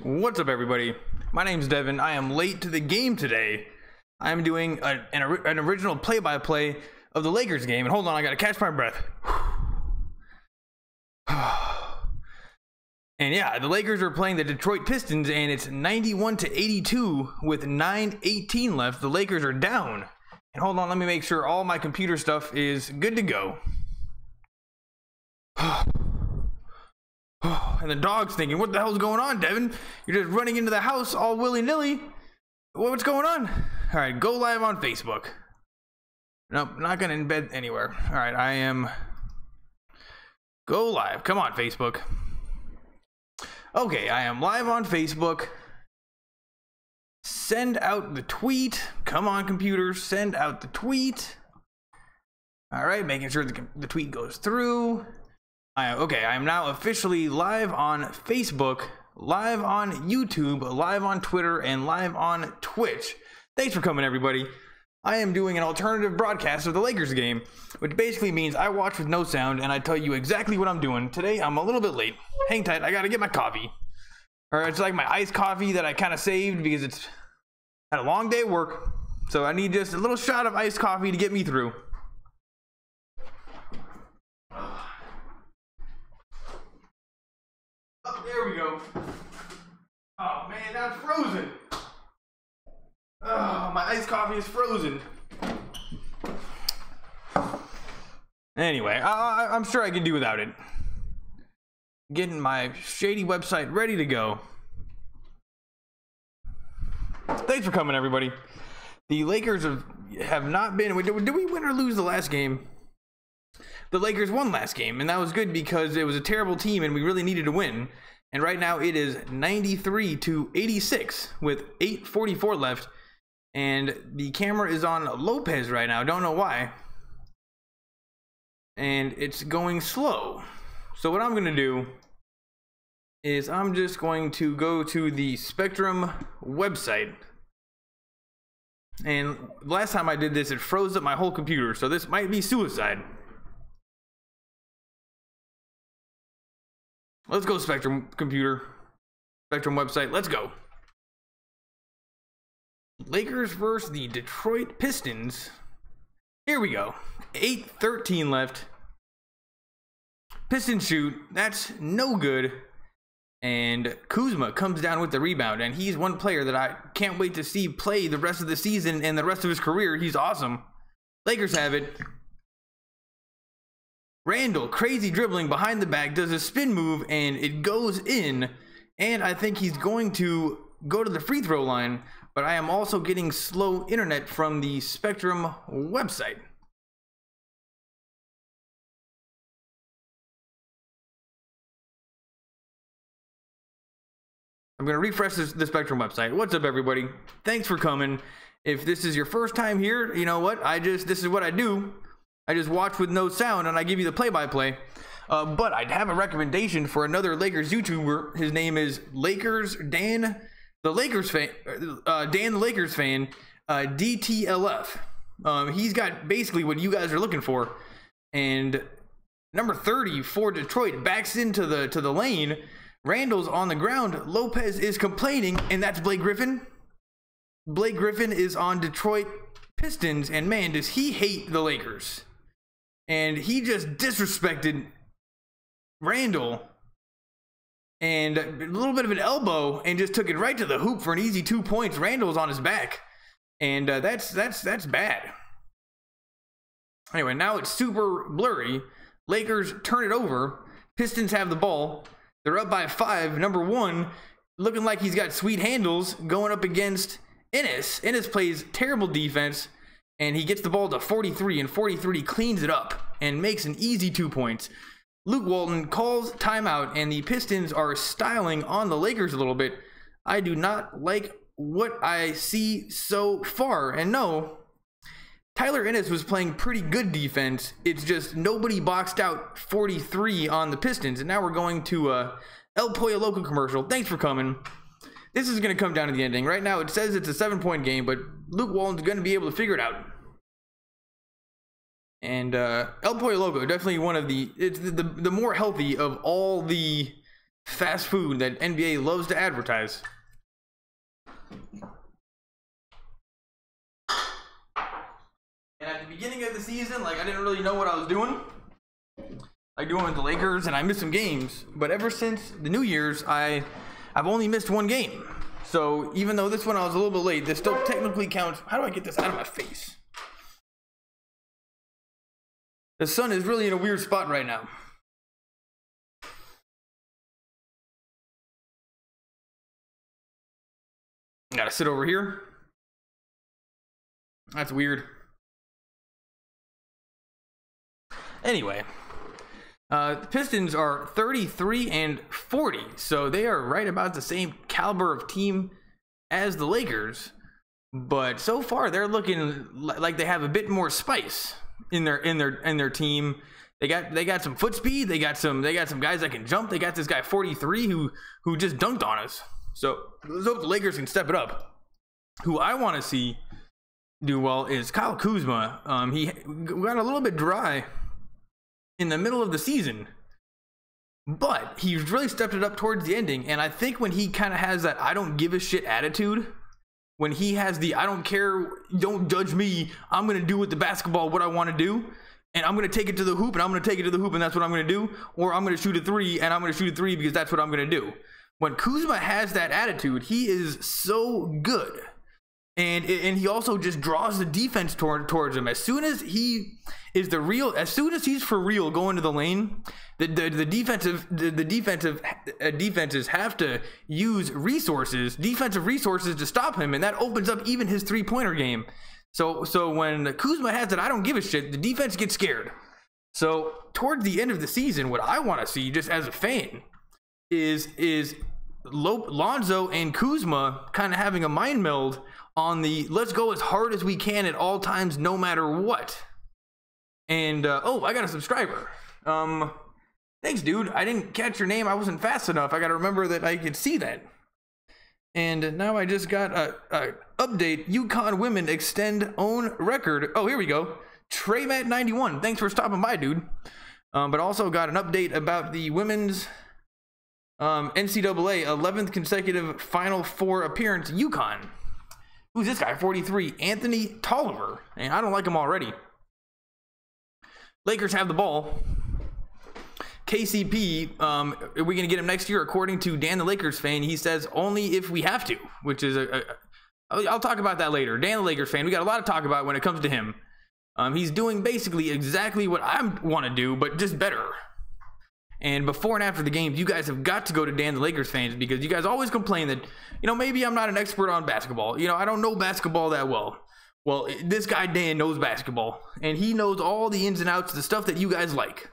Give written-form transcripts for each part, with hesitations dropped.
What's up, everybody? My name's Devin. I am late to the game today. I'm doing an original play-by-play of the Lakers game. And hold on, I gotta catch my breath. And yeah, the Lakers are playing the Detroit Pistons, and it's 91-82 with 9:18 left. The Lakers are down. And hold on, let me make sure all my computer stuff is good to go. And the dog's thinking, what the hell's going on, Devin? You're just running into the house all willy-nilly. What's going on? All right, go live on Facebook. Nope, not gonna embed anywhere. All right, I am go live. Come on, Facebook. Okay, I am live on Facebook. Send out the tweet. Come on, computer, send out the tweet. All right, making sure the tweet goes through. Okay, I am now officially live on Facebook, live on YouTube, live on Twitter, and live on Twitch. Thanks for coming, everybody. I am doing an alternative broadcast of the Lakers game, which basically means I watch with no sound and I tell you exactly what I'm doing. Today, I'm a little bit late. Hang tight, I gotta get my coffee. Or it's like my iced coffee that I kind of saved because it's had a long day at work. So I need just a little shot of iced coffee to get me through. Oh, there we go. Oh man, that's frozen. Oh, my iced coffee is frozen. Anyway, I'm sure I can do without it. Getting my shady website ready to go. Thanks for coming, everybody. The Lakers have not been. Did we win or lose the last game? The Lakers won last game, and that was good because it was a terrible team and we really needed to win. And right now it is 93-86 with 8:44 left. And the camera is on Lopez right now. Don't know why. And it's going slow. So what I'm going to do is I'm just going to go to the Spectrum website. And last time I did this, it froze up my whole computer. So this might be suicide. Let's go, Spectrum computer. Spectrum website. Let's go. Lakers versus the Detroit Pistons. Here we go. 8:13 left. Pistons shoot. That's no good. And Kuzma comes down with the rebound. And he's one player that I can't wait to see play the rest of the season and the rest of his career. He's awesome. Lakers have it. Randall, crazy dribbling behind the back, does a spin move and it goes in. And I think he's going to go to the free throw line. But I am also getting slow internet from the Spectrum website. I'm going to refresh the Spectrum website. What's up, everybody? Thanks for coming. If this is your first time here, you know what? This is what I do. I just watch with no sound and I give you the play-by-play. But I'd have a recommendation for another Lakers YouTuber. His name is Dan the Lakers fan, DTLF. He's got basically what you guys are looking for. And number 30 for Detroit backs into the lane. Randall's on the ground. Lopez is complaining, and that's Blake Griffin. Blake Griffin is on Detroit Pistons, and man, does he hate the Lakers. And he just disrespected Randall. And a little bit of an elbow and just took it right to the hoop for an easy 2 points. Randall's on his back. And that's bad. Anyway, now it's super blurry. Lakers turn it over. Pistons have the ball. They're up by 5. Number 1, looking like he's got sweet handles, going up against Ennis. Ennis plays terrible defense. And he gets the ball to 43. And 43 cleans it up and makes an easy 2 points. Luke Walton calls timeout, and the Pistons are styling on the Lakers a little bit. I do not like what I see so far. And no, Tyler Ennis was playing pretty good defense. It's just nobody boxed out 43 on the Pistons. And now we're going to El Pollo Loco commercial. Thanks for coming. This is going to come down to the ending. Right now it says it's a 7-point game, but Luke Walton's going to be able to figure it out. And El Pollo Loco, definitely one of the more healthy of all the fast food that NBA loves to advertise. And at the beginning of the season, like, I didn't really know what I was doing. Like doing with the Lakers, and I missed some games. But ever since the New Year's, I've only missed one game. So even though this one I was a little bit late, this still technically counts. How do I get this out of my face? The sun is really in a weird spot right now. Gotta sit over here. That's weird. Anyway, the Pistons are 33-40, so they are right about the same caliber of team as the Lakers. But so far, they're looking like they have a bit more spice in their team. They got some foot speed. They got some guys that can jump. They got this guy 43 who just dunked on us. So let's hope the Lakers can step it up. Who I want to see do well is Kyle Kuzma. He got a little bit dry in the middle of the season, but he's really stepped it up towards the ending. And I think when he kind of has that I don't give a shit attitude, when he has the I don't care, don't judge me, I'm going to do with the basketball what I want to do, and I'm going to take it to the hoop, and I'm going to take it to the hoop, and that's what I'm going to do, or I'm going to shoot a three, and I'm going to shoot a three because that's what I'm going to do. When Kuzma has that attitude, he is so good. And he also just draws the defense towards him. As soon as he is as soon as he's for real going to the lane, the defenses have to use defensive resources to stop him, and that opens up even his 3-pointer game. So when Kuzma has it, I don't give a shit, the defense gets scared. So towards the end of the season, what I want to see, just as a fan, is Lonzo and Kuzma kind of having a mind meld on the let's go as hard as we can at all times, no matter what. And oh, I got a subscriber. Thanks, dude. I didn't catch your name. I wasn't fast enough. I got to remember that I could see that. And now I just got a update. UConn women extend own record. Oh, here we go. TreyMatt91. Thanks for stopping by, dude. But also got an update about the women's NCAA 11th consecutive Final Four appearance. UConn. Who's this guy? 43. Anthony Tolliver. And I don't like him already. Lakers have the ball. KCP, are we going to get him next year? According to Dan the Lakers fan, he says only if we have to, which is I'll talk about that later. Dan the Lakers fan, we got a lot to talk about when it comes to him. He's doing basically exactly what I want to do, but just better. And before and after the games, you guys have got to go to Dan the Lakers fans, because you guys always complain that, maybe I'm not an expert on basketball. I don't know basketball that well. Well, this guy Dan knows basketball, and he knows all the ins and outs, the stuff that you guys like.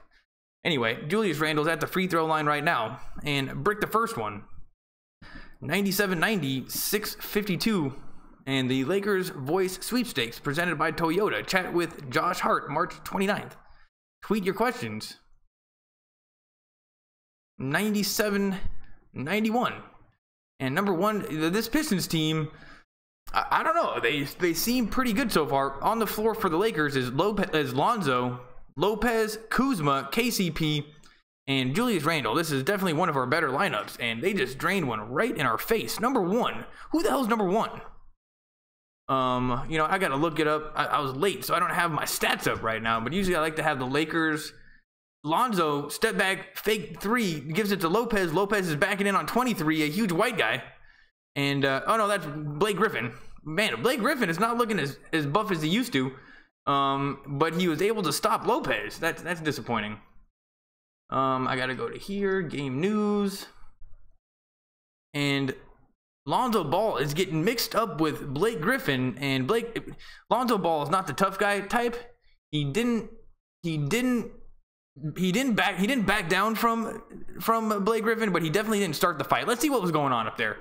Anyway, Julius Randle's at the free throw line right now and bricked the first one. 97-90, 6:52. And the Lakers Voice Sweepstakes presented by Toyota. Chat with Josh Hart, March 29th. Tweet your questions. 97-91. And number one, this Pistons team, I don't know. They seem pretty good so far. On the floor for the Lakers is Lonzo, Lopez, Kuzma, KCP, and Julius Randle. This is definitely one of our better lineups, and they just drained one right in our face. Number one. Who the hell's number one? I gotta look it up. I was late, so I don't have my stats up right now, but usually I like to have the Lakers. Lonzo, step back, fake three, gives it to Lopez. Lopez is backing in on 23, a huge white guy. And, oh no, that's Blake Griffin. Man, Blake Griffin is not looking as buff as he used to. But he was able to stop Lopez. That's disappointing. I gotta go to here, game news. And Lonzo Ball is getting mixed up with Blake Griffin, and Lonzo Ball is not the tough guy type. He didn't back down from Blake Griffin, but he definitely didn't start the fight. Let's see what was going on up there.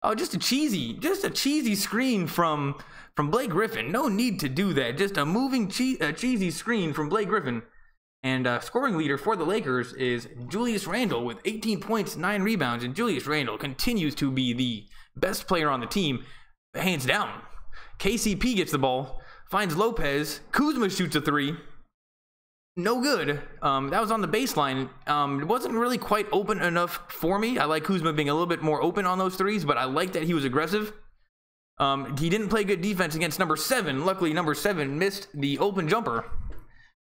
Oh, just a cheesy screen from Blake Griffin. No need to do that. Just a moving cheesy screen from Blake Griffin. And scoring leader for the Lakers is Julius Randle with 18 points, 9 rebounds. And Julius Randle continues to be the best player on the team, hands down. KCP gets the ball, finds Lopez. Kuzma shoots a three. no good. That was on the baseline. It wasn't really quite open enough for me. I like Kuzma being a little bit more open on those threes, but I like that he was aggressive. He didn't play good defense against number 7. Luckily, number 7 missed the open jumper.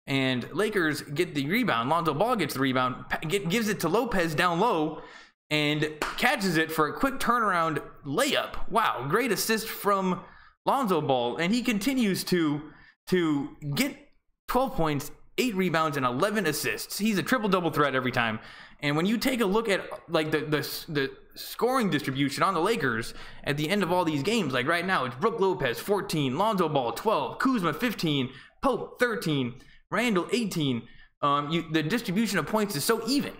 And Lakers get the rebound. Lonzo Ball gets the rebound, gives it to Lopez down low, and catches it for a quick turnaround layup. Wow, great assist from Lonzo Ball. And he continues to get 12 points, 8 rebounds, and 11 assists. He's a triple-double threat every time. And when you take a look at like the scoring distribution on the Lakers at the end of all these games, like right now, it's Brook Lopez 14, Lonzo Ball 12, Kuzma 15, Pope 13, Randall 18. The distribution of points is so even.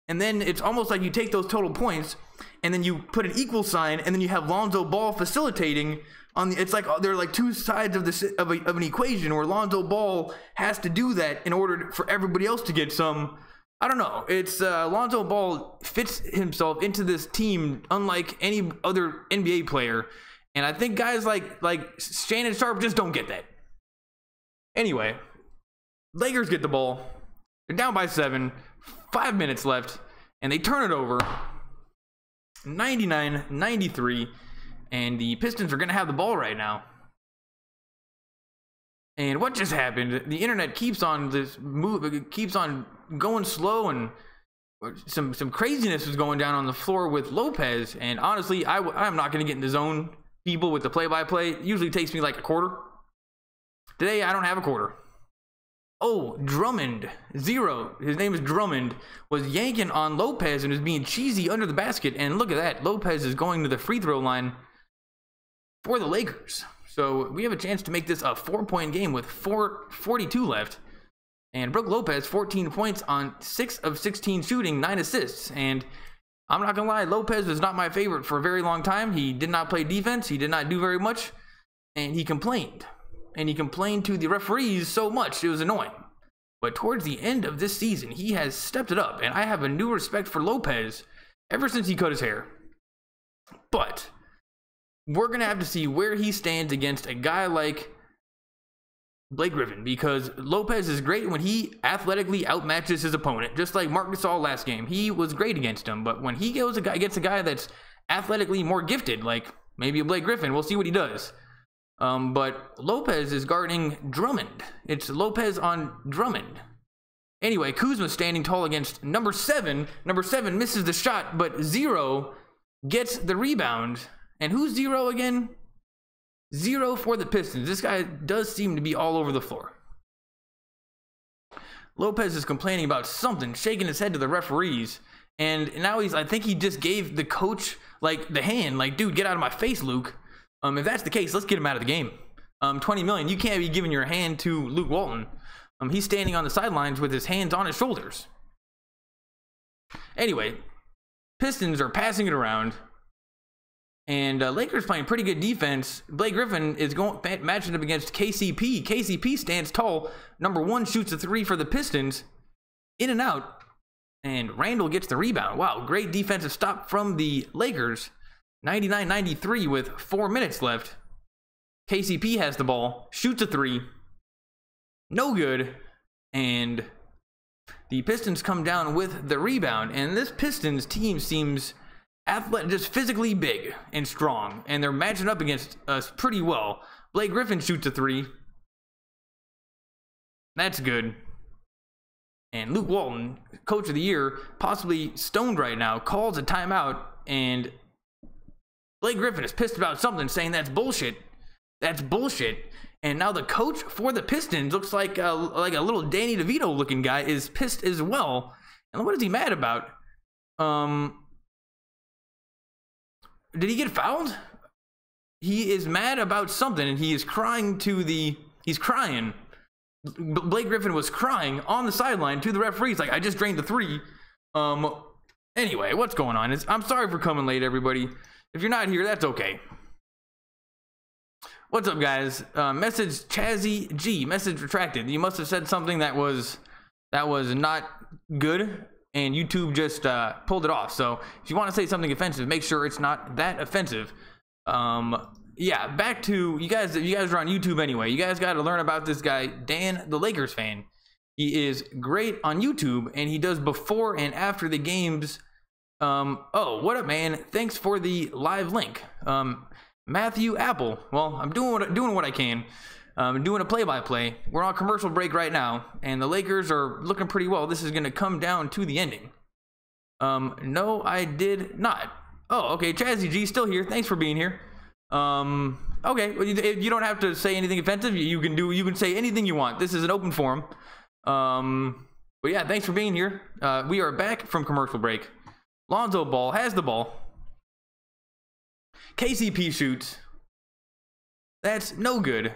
And then it's almost like you take those total points and then you put an equal sign, and then you have Lonzo Ball facilitating on the, it's like they're like two sides of an equation where Lonzo Ball has to do that in order for everybody else to get some. I don't know. It's Lonzo Ball fits himself into this team unlike any other NBA player, and I think guys like Shannon Sharp just don't get that. Anyway, Lakers get the ball. They're down by 7, 5 minutes left, and they turn it over. 99-93, and the Pistons are going to have the ball right now. And what just happened? The internet keeps on this move. It keeps on going slow, and some craziness is going down on the floor with Lopez. And honestly, I'm not going to get in the zone, people, with the play-by-play. It usually takes me like a quarter. Today, I don't have a quarter. Oh, Drummond, 0. His name is Drummond, was yanking on Lopez and was being cheesy under the basket. And look at that. Lopez is going to the free throw line for the Lakers. So we have a chance to make this a 4-point game with 4:42 left. And Brook Lopez, 14 points on 6 of 16 shooting, 9 assists. And I'm not going to lie, Lopez was not my favorite for a very long time. He did not play defense. He did not do very much. And he complained. And he complained to the referees so much, it was annoying. But towards the end of this season, he has stepped it up. And I have a new respect for Lopez ever since he cut his hair. But we're going to have to see where he stands against a guy like Blake Griffin, because Lopez is great when he athletically outmatches his opponent, just like Marc Gasol last game. He was great against him, but when he goes against a guy that's athletically more gifted, like maybe a Blake Griffin, we'll see what he does. But Lopez is guarding Drummond. It's Lopez on Drummond. Anyway, Kuzma standing tall against number 7. Number 7 misses the shot, but 0 gets the rebound. And who's 0 again? 0 for the Pistons. This guy does seem to be all over the floor. Lopez is complaining about something, shaking his head to the referees. And now I think he just gave the coach like the hand, like, dude, get out of my face, Luke. If that's the case, let's get him out of the game. $20 million. You can't be giving your hand to Luke Walton. He's standing on the sidelines with his hands on his shoulders. Anyway, Pistons are passing it around. And Lakers playing pretty good defense. Blake Griffin is matching up against KCP. KCP stands tall. Number 1 shoots a 3 for the Pistons. In and out. And Randall gets the rebound. Wow, great defensive stop from the Lakers. 99-93 with 4 minutes left. KCP has the ball. Shoots a 3. No good. And the Pistons come down with the rebound. And this Pistons team seems athletic, just physically big and strong, and they're matching up against us pretty well. Blake Griffin shoots a 3. That's good. And Luke Walton, coach of the year, possibly stoned right now, calls a timeout, and Blake Griffin is pissed about something, saying that's bullshit. That's bullshit. And now the coach for the Pistons looks like a little Danny DeVito looking guy is pissed as well. And what is he mad about? Did he get fouled? He is mad about something, and he is crying he's crying. Blake Griffin was crying on the sideline to the referees, like, I just drained the 3. Anyway, what's going on? I'm sorry for coming late, everybody. If you're not here, that's okay. What's up, guys? Message Chazzy G. Message retracted. You must have said something that was not good, and YouTube just pulled it off. So if you want to say something offensive, make sure it's not that offensive. Yeah, back to you guys. You guys are on YouTube anyway. You guys got to learn about this guy, Dan, the Lakers fan. He is great on YouTube, and he does before and after the games. Oh, what up, man? Thanks for the live link. Matthew Apple. Well, I'm doing what I can. I'm doing a play-by-play. We're on commercial break right now, and the Lakers are looking pretty well. This is going to come down to the ending. No, I did not. Oh, okay. Chazzy G still here. Thanks for being here. Okay. Well, you don't have to say anything offensive. You can say anything you want. This is an open forum. But yeah, thanks for being here. We are back from commercial break. Lonzo Ball has the ball. KCP shoots. That's no good.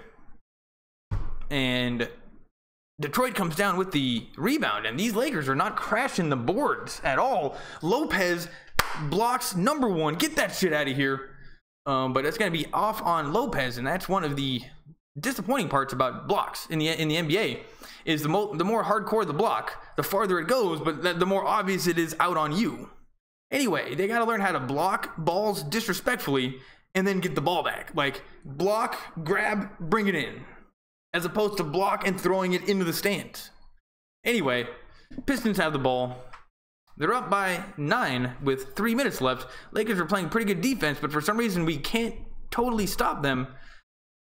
And Detroit comes down with the rebound, and these Lakers are not crashing the boards at all. Lopez blocks number one. Get that shit out of here. But it's going to be off on Lopez, and that's one of the disappointing parts about blocks in the NBA is the more hardcore the block, the farther it goes, but the more obvious it is out on you. Anyway, they got to learn how to block balls disrespectfully and then get the ball back. Like, block, grab, bring it in, as opposed to block and throwing it into the stands. Anyway, Pistons have the ball. They're up by 9 with 3 minutes left. Lakers are playing pretty good defense, but for some reason we can't totally stop them.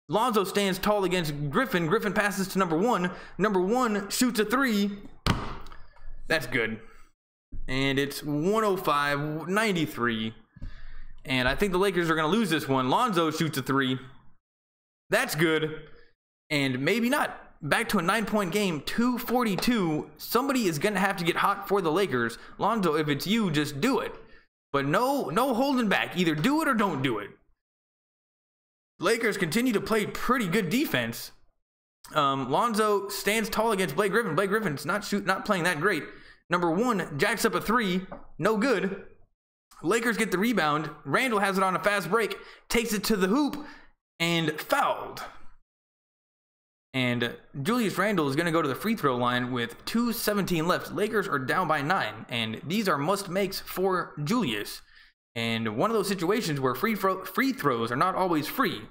Lonzo stands tall against Griffin. Griffin passes to number one. Number one shoots a 3. That's good. And it's 105-93. And I think the Lakers are going to lose this one. Lonzo shoots a 3. That's good. And maybe not. Back to a 9-point game, 2:42. Somebody is going to have to get hot for the Lakers. Lonzo, if it's you, just do it. But no holding back. Either do it or don't do it. Lakers continue to play pretty good defense. Lonzo stands tall against Blake Griffin. Blake Griffin's not playing that great. Number one jacks up a 3. No good. Lakers get the rebound. Randall has it on a fast break. Takes it to the hoop. And fouled. And Julius Randle is going to go to the free throw line with 2:17 left. Lakers are down by 9. And these are must makes for Julius. And one of those situations where free throws are not always free.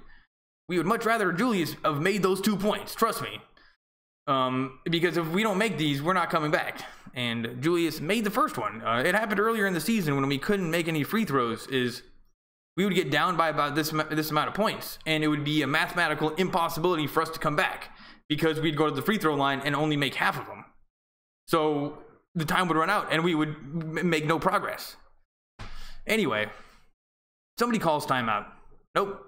We would much rather Julius have made those 2 points. Trust me. Because if we don't make these, we're not coming back. And Julius made the first one. It happened earlier in the season when we couldn't make any free throws. We would get down by about this amount of points, and it would be a mathematical impossibility for us to come back because we'd go to the free throw line and only make half of them. So the time would run out, and we would make no progress. Anyway, somebody calls timeout. Nope.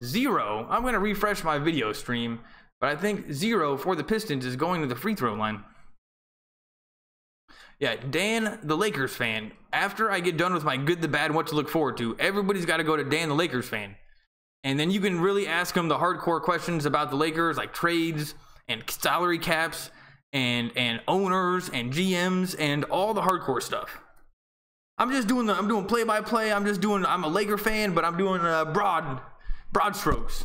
0. I'm going to refresh my video stream, but I think 0 for the Pistons is going to the free throw line. Yeah, Dan, the Lakers fan. After I get done with my good, the bad, and what to look forward to, everybody's got to go to Dan, the Lakers fan. And then you can really ask him the hardcore questions about the Lakers, like trades and salary caps and owners and GMs and all the hardcore stuff. I'm doing play-by-play. I'm a Laker fan, but I'm doing broad strokes.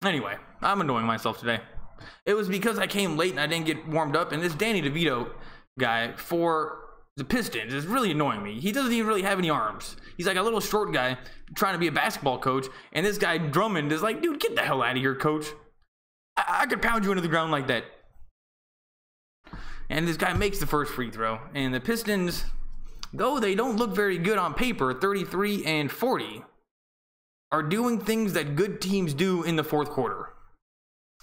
Anyway, I'm annoying myself today. It was because I came late and I didn't get warmed up, and this Danny DeVito guy for the Pistons is really annoying me. He doesn't even really have any arms. He's like a little short guy trying to be a basketball coach, and this guy Drummond is like, dude, get the hell out of here, coach. I could pound you into the ground like that. And this guy makes the first free throw, and the Pistons, though they don't look very good on paper, 33-40, are doing things that good teams do in the fourth quarter.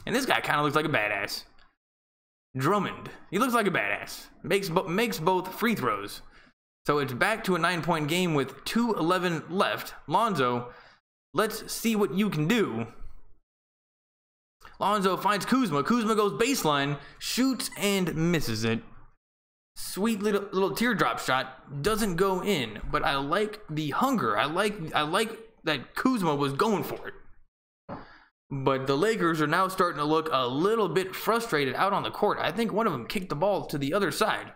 And this guy kind of looks like a badass. Drummond. He looks like a badass. Makes both free throws. So it's back to a 9-point game with 2:11 left. Lonzo, let's see what you can do. Lonzo finds Kuzma. Kuzma goes baseline, shoots and misses it. Sweet little teardrop shot. Doesn't go in, but I like the hunger. I like that Kuzma was going for it. But the Lakers are now starting to look a little bit frustrated out on the court. I think one of them kicked the ball to the other side.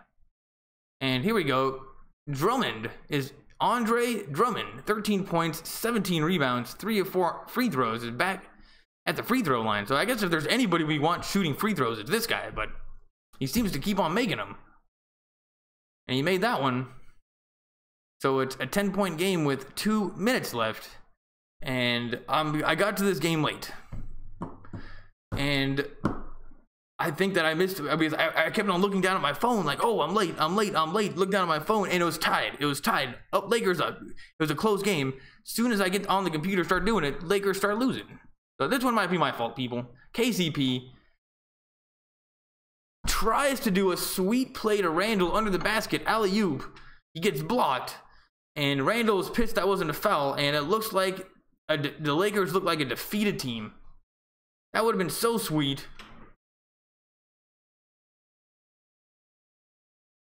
And here we go. Drummond is Andre Drummond. 13 points, 17 rebounds, 3 of 4 free throws. Is back at the free throw line. So I guess if there's anybody we want shooting free throws, it's this guy. But he seems to keep on making them. And he made that one. So it's a 10-point game with 2 minutes left. And I got to this game late. And I think that I missed it because I kept on looking down at my phone like, oh, I'm late. Look down at my phone, and it was tied. Oh, Lakers up. It was a close game. As soon as I get on the computer, start doing it, Lakers start losing. So this one might be my fault, people. KCP tries to do a sweet play to Randall under the basket, alley-oop. He gets blocked, and Randall is pissed that wasn't a foul, and it looks like the Lakers look like a defeated team. That would have been so sweet.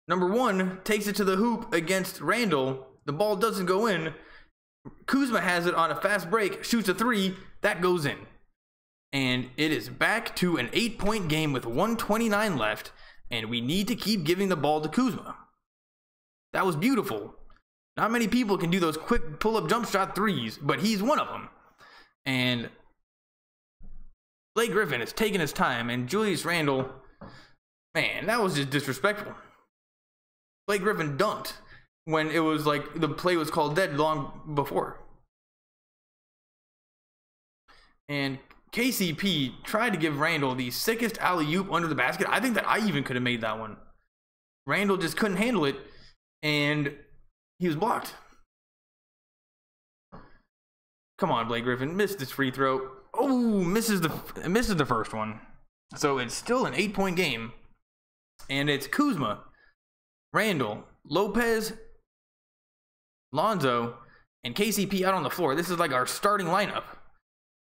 Number one takes it to the hoop against Randall. The ball doesn't go in. Kuzma has it on a fast break, shoots a three, that goes in. And it is back to an 8-point game with 1:29 left, and we need to keep giving the ball to Kuzma. That was beautiful. Not many people can do those quick pull-up jump shot threes, but he's one of them. And Blake Griffin is taking his time, and Julius Randle, man, that was just disrespectful. Blake Griffin dunked when it was like the play was called dead long before. And KCP tried to give Randall the sickest alley-oop under the basket. I think that I even could have made that one. Randall just couldn't handle it, and he was blocked. Come on, Blake Griffin, missed this free throw. Oh, misses the first one. So it's still an 8-point game, and it's Kuzma, Randall, Lopez, Lonzo, and KCP out on the floor. This is like our starting lineup.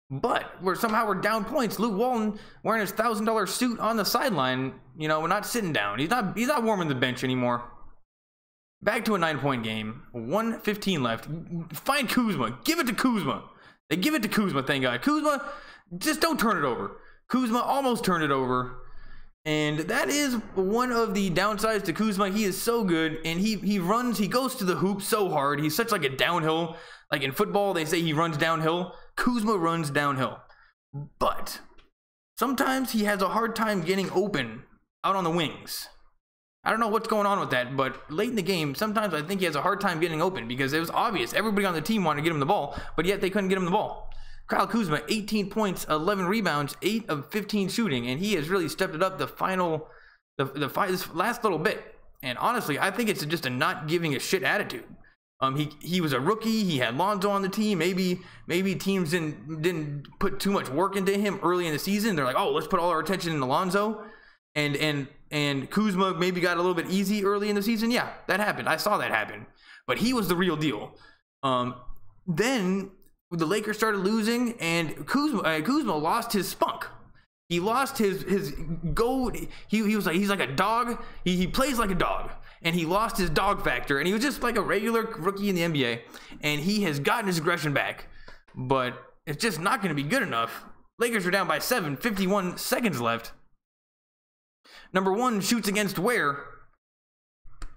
But we're down points. Luke Walton wearing his $1,000 suit on the sideline. You know, we're not sitting down. He's not warming the bench anymore. Back to a 9-point game. 1:15 left. Find Kuzma. Give it to Kuzma. They give it to Kuzma, thank God. Kuzma, just don't turn it over. Kuzma almost turned it over. And that is one of the downsides to Kuzma. He is so good, and he goes to the hoop so hard. He's such like a downhill. Like in football, they say he runs downhill. Kuzma runs downhill. But sometimes he has a hard time getting open out on the wings. I don't know what's going on with that, but late in the game, sometimes I think he has a hard time getting open because it was obvious. Everybody on the team wanted to get him the ball, but yet they couldn't get him the ball. Kyle Kuzma, 18 points, 11 rebounds, 8 of 15 shooting, and he has really stepped it up this last little bit. And honestly, I think it's just a not giving a shit attitude. He was a rookie. He had Lonzo on the team. Maybe teams didn't put too much work into him early in the season. They're like, oh, let's put all our attention into Lonzo. And Kuzma maybe got a little bit easy early in the season. Yeah, that happened. I saw that happen. But he was the real deal. Then the Lakers started losing, and Kuzma lost his spunk. He lost his gold. He's like a dog. He plays like a dog, and he lost his dog factor. And he was just like a regular rookie in the NBA, and he has gotten his aggression back, but it's just not going to be good enough. Lakers are down by 7, 51 seconds left. Number one shoots against Ware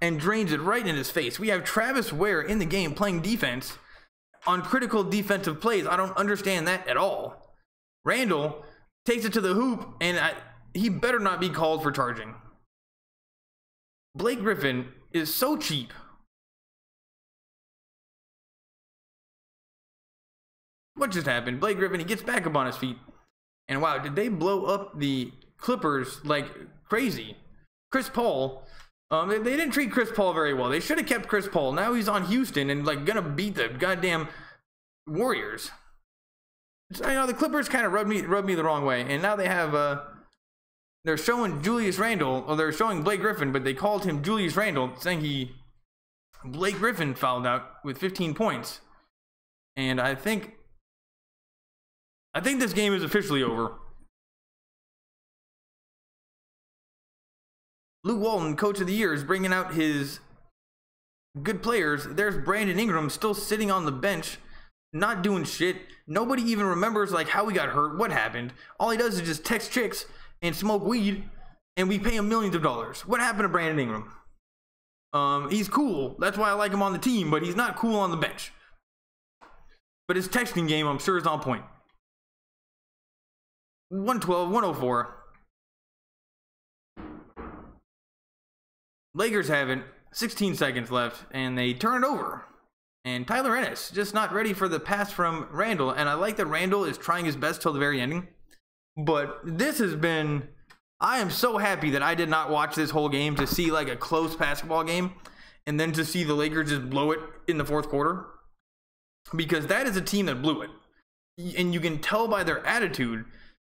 and drains it right in his face. We have Travis Ware in the game playing defense on critical defensive plays. I don't understand that at all. Randall takes it to the hoop, and he better not be called for charging. Blake Griffin is so cheap. What just happened? Blake Griffin, he gets back up on his feet. And wow, did they blow up the Clippers like crazy? Chris Paul, they didn't treat Chris Paul very well. They should have kept Chris Paul. Now he's on Houston and like gonna beat the goddamn Warriors. So, you know, the Clippers kind of rubbed me the wrong way, and now they have they're showing Julius Randle, or they're showing Blake Griffin, but they called him Julius Randle, saying Blake Griffin fouled out with 15 points, and I think this game is officially over. Luke Walton, Coach of the Year, is bringing out his good players. There's Brandon Ingram still sitting on the bench, not doing shit. Nobody even remembers like how he got hurt, what happened. All he does is just text chicks and smoke weed, and we pay him millions of dollars. What happened to Brandon Ingram? He's cool. That's why I like him on the team, but he's not cool on the bench. But his texting game, I'm sure, is on point. 112, 104. Lakers have it. 16 seconds left, and they turn it over. And Tyler Ennis just not ready for the pass from Randall. And I like that Randall is trying his best till the very ending. But this has been I am so happy that I did not watch this whole game to see like a close basketball game and then to see the Lakers just blow it in the fourth quarter, because that is a team that blew it. And you can tell by their attitude.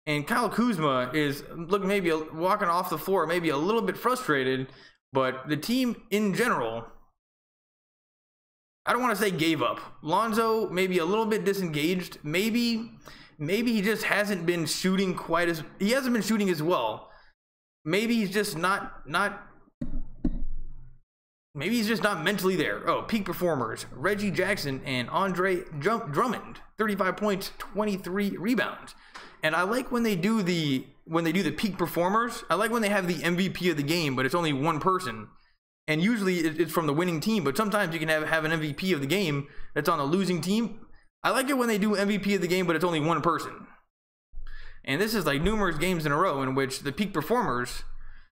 And Kyle Kuzma is looking maybe walking off the floor, maybe a little bit frustrated, but the team in general, I don't want to say gave up. Lonzo maybe a little bit disengaged. Maybe he just hasn't been shooting quite as, he hasn't been shooting as well. Maybe he's just not maybe he's just not mentally there. Oh, peak performers, Reggie Jackson and Andre Drummond, 35 points, 23 rebounds. And I like when they do the peak performers. I like when they have the MVP of the game, but it's only one person. And usually it's from the winning team, but sometimes you can have an MVP of the game that's on a losing team. I like it when they do MVP of the game, but it's only one person. And this is like numerous games in a row in which the peak performers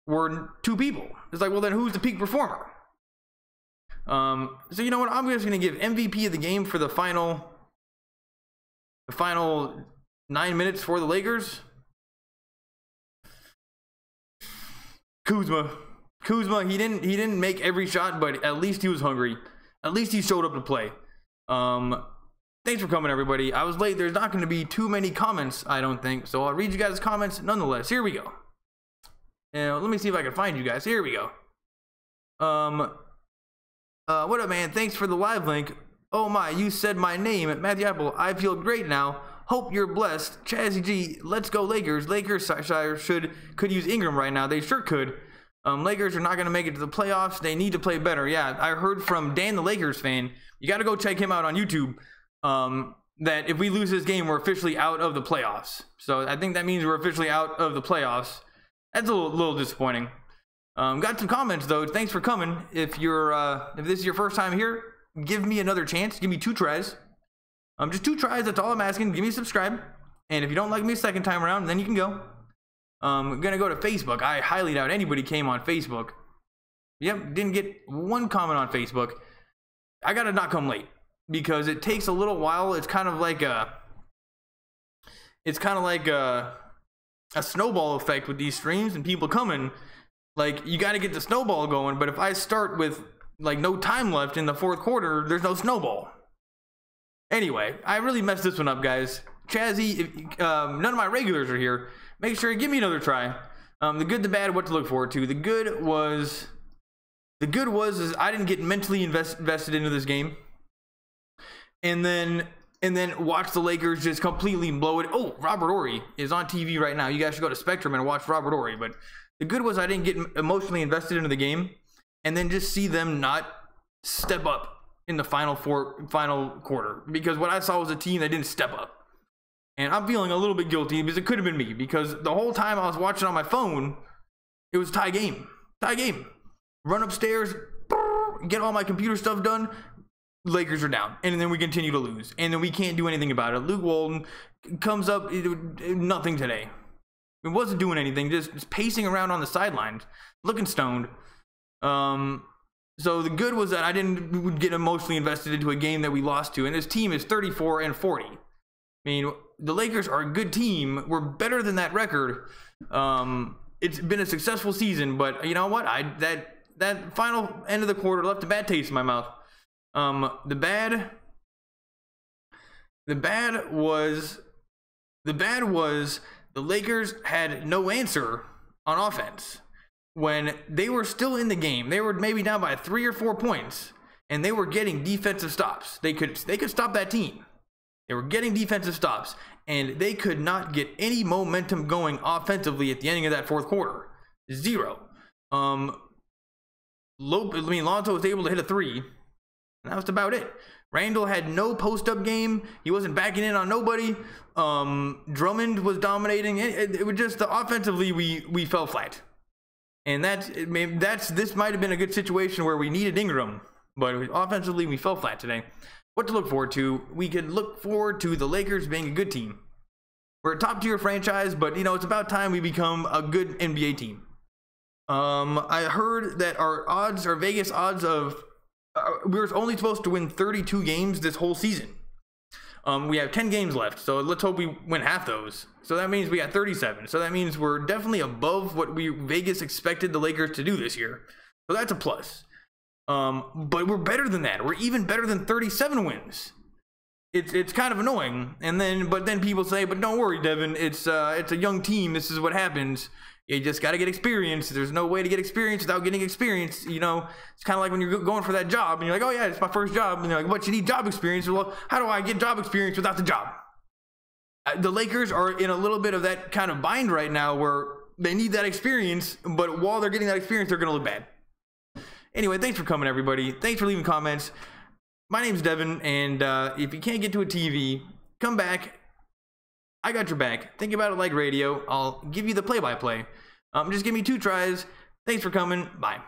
were two people. It's like, well, then who's the peak performer? So you know what? I'm just going to give MVP of the game for the final 9 minutes for the Lakers. Kuzma, he didn't make every shot, but at least he was hungry. At least he showed up to play. Thanks for coming, everybody. I was late. There's not going to be too many comments, I don't think. So I'll read you guys' comments nonetheless. Here we go. Let me see if I can find you guys. Here we go. What up, man? Thanks for the live link. Oh my, you said my name, Matthew Apple. I feel great now. Hope you're blessed. Chazzy G, let's go Lakers. Lakers could use Ingram right now. They sure could. Lakers are not going to make it to the playoffs. They need to play better. Yeah, I heard from Dan, the Lakers fan. You got to go check him out on YouTube. That if we lose this game, we're officially out of the playoffs. So I think that means we're officially out of the playoffs. That's a little disappointing. Got some comments though. Thanks for coming. If this is your first time here, give me another chance. Give me 2 tries. Just 2 tries. That's all I'm asking. Give me a subscribe. And if you don't like me a second time around, then you can go. I'm gonna go to Facebook. I highly doubt anybody came on Facebook. Yep, didn't get one comment on Facebook. I gotta not come late because it takes a little while. It's kind of like a snowball effect with these streams and people coming. Like, you got to get the snowball going, but if I start with like no time left in the fourth quarter, there's no snowball. Anyway, I really messed this one up, guys. Chazzy, if, none of my regulars are here. Make sure you give me another try. The good, the bad, what to look forward to. The good was is I didn't get mentally invested into this game, and then watch the Lakers just completely blow it. Oh, Robert Horry is on TV right now. You guys should go to Spectrum and watch Robert Horry. But the good was I didn't get emotionally invested into the game, and then just see them not step up in the final quarter, because what I saw was a team that didn't step up. And I'm feeling a little bit guilty because it could have been me, because the whole time I was watching on my phone, it was tie game. Run upstairs, get all my computer stuff done. Lakers are down, and then we continue to lose, and then we can't do anything about it. Luke Walton comes up, nothing today. It wasn't doing anything, just pacing around on the sidelines, looking stoned. So the good was that I didn't get emotionally invested into a game that we lost to, and this team is 34-40. I mean, the Lakers are a good team. We're better than that record. It's been a successful season, but you know what? That final end of the quarter left a bad taste in my mouth. The bad was the Lakers had no answer on offense when they were still in the game. They were maybe down by 3 or 4 points, and they were getting defensive stops. They could stop that team. They were getting defensive stops, and they could not get any momentum going offensively at the ending of that fourth quarter. 0. Lonzo was able to hit a 3. And that was about it. Randall had no post-up game. He wasn't backing in on nobody. Drummond was dominating. It was just offensively we fell flat. And this might have been a good situation where we needed Ingram, but offensively we fell flat today. What to look forward to? We could look forward to the Lakers being a good team. We're a top-tier franchise, but you know, it's about time we become a good NBA team. I heard that our Vegas odds of we were only supposed to win 32 games this whole season. We have 10 games left, so let's hope we win half those. So that means we got 37. So that means we're definitely above what Vegas expected the Lakers to do this year. So that's a plus. But we're better than that. We're even better than 37 wins. It's kind of annoying. But then people say, but don't worry, Devin. It's a young team. This is what happens. You just got to get experience. There's no way to get experience without getting experience. You know, it's kind of like when you're going for that job and you're like, oh yeah, it's my first job. And you're like, but you need job experience. Well, how do I get job experience without the job? The Lakers are in a little bit of that kind of bind right now where they need that experience, but while they're getting that experience, they're going to look bad. Anyway, thanks for coming, everybody. Thanks for leaving comments. My name's Devin, and if you can't get to a TV, come back. I got your back. Think about it like radio. I'll give you the play-by-play. Just give me 2 tries. Thanks for coming. Bye.